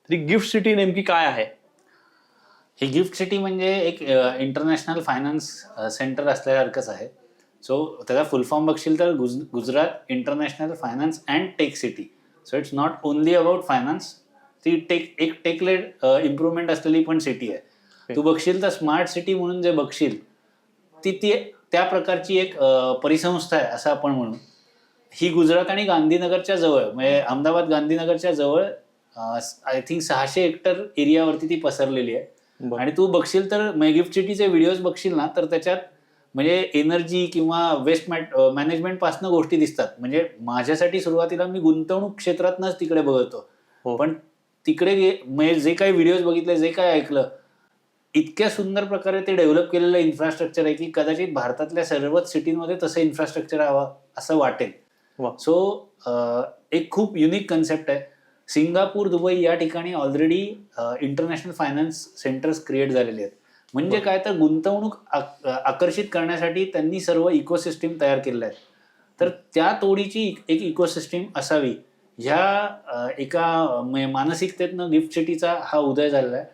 तर gift city नेमकी काय आहे? ही गिफ्ट सिटी म्हणजे एक इंटरनॅशनल फायनान्स सेंटर असल्यासारखंच आहे. सो त्याचा फुल फॉर्म बघशील तर Gujarat International Finance and Tech City. So it's not only about finance. ती एक टेक लेड इम्प्रुव्हमेंट असलेली पण सिटी आहे. तू बघशील तर स्मार्ट सिटी म्हणून जे बघशील ती ती त्या प्रकारची एक परिसंस्था आहे असं आपण म्हणू. ही गुजरात आणि गांधीनगरच्या जवळ म्हणजे अहमदाबाद गांधीनगरच्या जवळ आय थिंक 600 हेक्टर एरियावरती ती पसरलेली आहे. आणि तू बघशील तर गिफ्ट सिटीचे व्हिडिओज बघशील ना तर त्याच्यात म्हणजे एनर्जी किंवा वेस्ट मॅनेजमेंट पासून गोष्टी दिसतात. म्हणजे माझ्यासाठी सुरुवातीला मी गुंतवणूक क्षेत्रातनंच तिकडे बघतो. हो. पण तिकडे म्हणजे जे काही व्हिडिओज बघितले, जे काही ऐकलं, इतक्या सुंदर प्रकारे ते डेव्हलप केलेलं इन्फ्रास्ट्रक्चर आहे की कदाचित भारतातल्या सर्वच सिटीमध्ये तसं इन्फ्रास्ट्रक्चर हवं असं वाटेल. वा. सो एक खूप युनिक कन्सेप्ट आहे. सिंगापूर, दुबई या ठिकाणी already international finance centres create झालेले आहेत. म्हणजे काय तर गुंतवणूक आकर्षित करण्यासाठी त्यांनी सर्व इकोसिस्टीम तयार केलेले आहेत. तर त्या तोडीची एक इकोसिस्टीम असावी ह्या एका मानसिकतेतनं गिफ्ट सिटीचा हा उदय झालेला आहे.